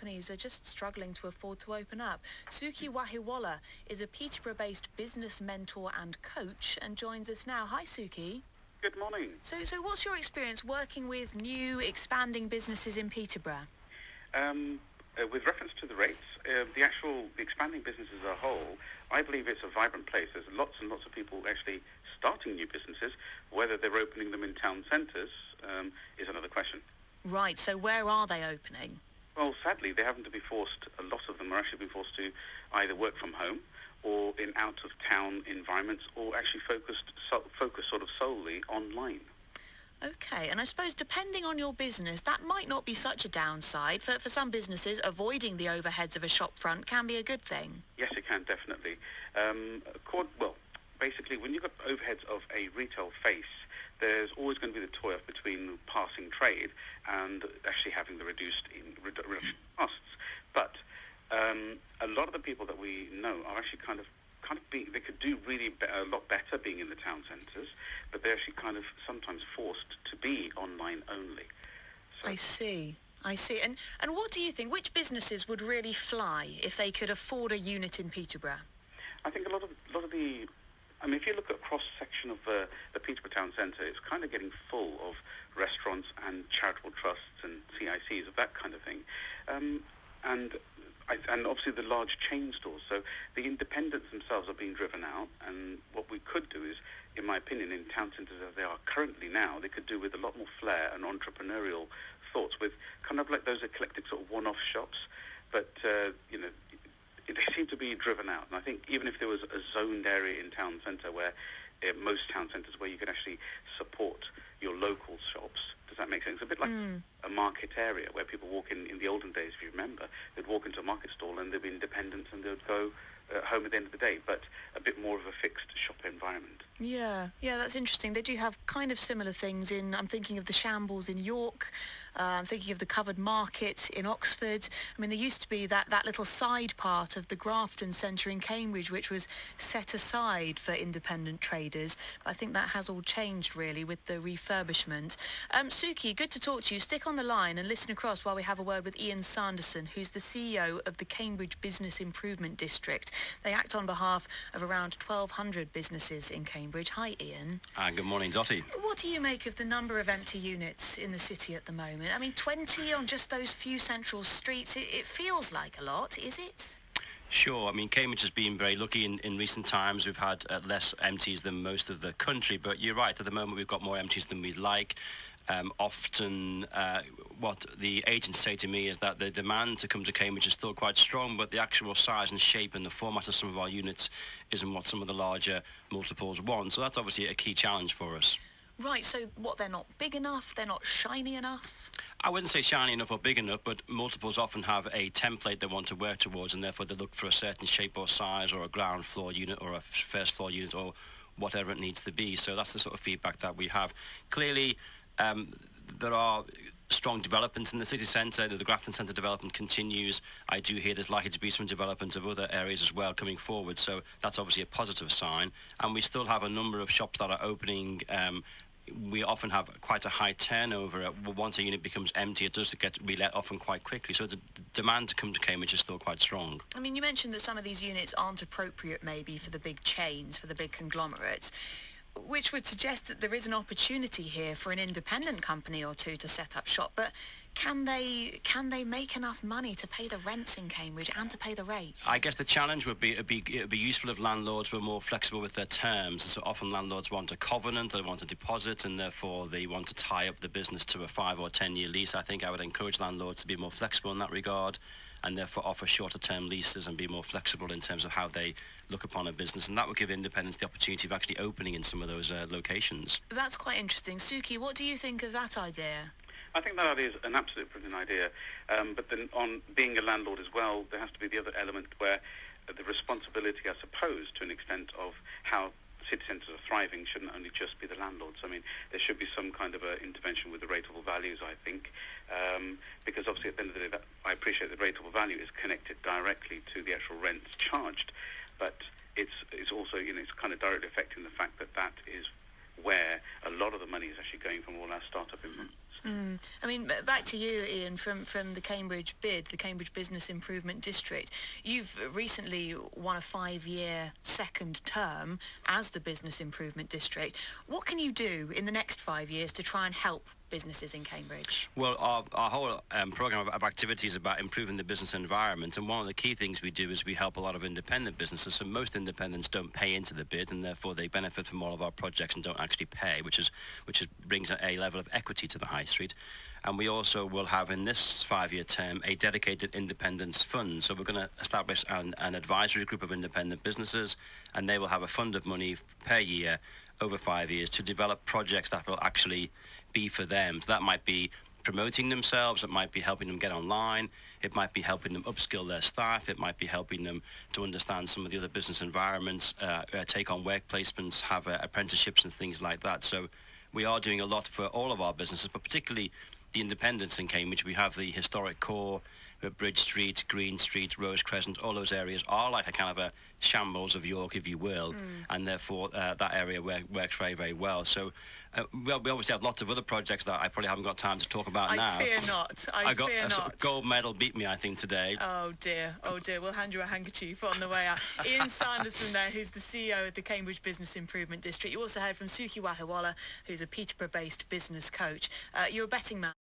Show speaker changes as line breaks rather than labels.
companies are just struggling to afford to open up. Sukhi Wahiwala is a Peterborough-based business mentor and coach and joins us now. Hi, Sukhi.
Good morning.
So what's your experience working with new, expanding businesses in Peterborough?
With reference to the rates, the expanding business as a whole, I believe it's a vibrant place. There's lots and lots of people actually starting new businesses. Whether they're opening them in town centres is another question.
Right, so where are they opening?
Well, sadly, they happen to be forced, a lot of them are actually being forced to either work from home or in out-of-town environments, or actually focus sort of solely online.
Okay, and I suppose depending on your business, that might not be such a downside. For some businesses, avoiding the overheads of a shop front can be a good thing.
Yes, it can, definitely. Basically, when you've got overheads of a retail face, there's always going to be the toy-off between passing trade and actually having the reduction costs. But a lot of the people that we know are actually they could do really a lot better being in the town centres, but they're actually kind of sometimes forced to be online only. So,
I see. And what do you think? Which businesses would really fly if they could afford a unit in Peterborough?
I think a lot of the. I mean, if you look at a cross-section of the Peterborough Town Centre, it's kind of getting full of restaurants and charitable trusts and CICs, of that kind of thing. And obviously the large chain stores. So the independents themselves are being driven out, and what we could do is, in my opinion, in town centres as they are currently now, they could do with a lot more flair and entrepreneurial thoughts, with kind of like those eclectic sort of one-off shops. But, they seem to be driven out. And I think even if there was a zoned area in town centre where, most town centres where you can actually support your local shops, does that make sense? It's a bit like a market area where people walk in the olden days, if you remember, they'd walk into a market stall and they'd be independent and they'd go home at the end of the day, but a bit more of a fixed shop environment.
Yeah, that's interesting. They do have kind of similar things I'm thinking of the Shambles in York, I'm thinking of the Covered Market in Oxford. I mean, there used to be that little side part of the Grafton Centre in Cambridge, which was set aside for independent traders. But I think that has all changed, really, with the refurbishment. Sukhi, good to talk to you. Stick on the line and listen across while we have a word with Ian Sanderson, who's the CEO of the Cambridge Business Improvement District. They act on behalf of around 1,200 businesses in Cambridge. Hi, Ian.
Good morning, Dottie.
What do you make of the number of empty units in the city at the moment? I mean, 20 on just those few central streets, it feels like a lot, is it?
Sure. I mean, Cambridge has been very lucky in recent times. We've had less empties than most of the country, but you're right. At the moment, we've got more empties than we'd like. Often what the agents say to me is that the demand to come to Cambridge is still quite strong, but the actual size and shape and the format of some of our units isn't what some of the larger multiples want. So that's obviously a key challenge for us.
Right, so they're not big enough, they're not shiny enough?
I wouldn't say shiny enough or big enough, but multiples often have a template they want to work towards, and therefore they look for a certain shape or size, or a ground floor unit or a first floor unit, or whatever it needs to be. So that's the sort of feedback that we have. Clearly, there are strong developments in the city centre. The Grafton Centre development continues. I do hear there's likely to be some development of other areas as well coming forward, so that's obviously a positive sign. And we still have a number of shops that are opening. We often have quite a high turnover. Once a unit becomes empty, it does get relet often quite quickly. So the demand to come to Cambridge is still quite strong.
I mean, you mentioned that some of these units aren't appropriate maybe for the big chains, for the big conglomerates, which would suggest that there is an opportunity here for an independent company or two to set up shop. But can they make enough money to pay the rents in Cambridge and to pay the rates?
I guess the challenge would be it would be useful if landlords were more flexible with their terms. So often landlords want a covenant, they want a deposit, and therefore they want to tie up the business to a 5 or 10 year lease. I think I would encourage landlords to be more flexible in that regard, and therefore offer shorter term leases and be more flexible in terms of how they look upon a business, and that would give independents the opportunity of actually opening in some of those locations.
That's quite interesting. Sukhi, what do you think of that idea?
I think that idea is an absolute brilliant idea, but then on being a landlord as well, there has to be the other element where the responsibility, I suppose, to an extent of how city centres are thriving shouldn't only just be the landlords. I mean, there should be some kind of a intervention with the rateable values, I think, because obviously at the end of the day, I appreciate that rateable value is connected directly to the actual rents charged, but it's also, it's kind of directly affecting the fact that is where a lot of the money is actually going from all our startup investments.
I mean, back to you, Ian, from the Cambridge BID, the Cambridge Business Improvement District. You've recently won a 5-year second term as the Business Improvement District. What can you do in the next 5 years to try and help businesses in Cambridge?
Well, our whole program of activity is about improving the business environment, and one of the key things we do is we help a lot of independent businesses. So most independents don't pay into the bid, and therefore they benefit from all of our projects and don't actually pay, which brings a level of equity to the high street. And we also will have in this 5-year term a dedicated independence fund. So we're going to establish an advisory group of independent businesses, and they will have a fund of money per year over 5 years to develop projects that will actually be for them. So that might be promoting themselves, it might be helping them get online, it might be helping them upskill their staff, it might be helping them to understand some of the other business environments, take on work placements, have apprenticeships and things like that. So we are doing a lot for all of our businesses, but particularly the independents in Cambridge. We have the historic core, Bridge Street, Green Street, Rose Crescent. All those areas are like a kind of a shambles of York, if you will, and therefore that area works very, very well. So we obviously have lots of other projects that I probably haven't got time to talk about now.
I fear not. I
got
fear
a
not.
sort of gold medal beat me, I think, today.
Oh dear. We'll hand you a handkerchief on the way out. Ian Sanderson there, who's the CEO of the Cambridge Business Improvement District. You also heard from Sukhi Wahiwala, who's a Peterborough-based business coach. You're a betting man.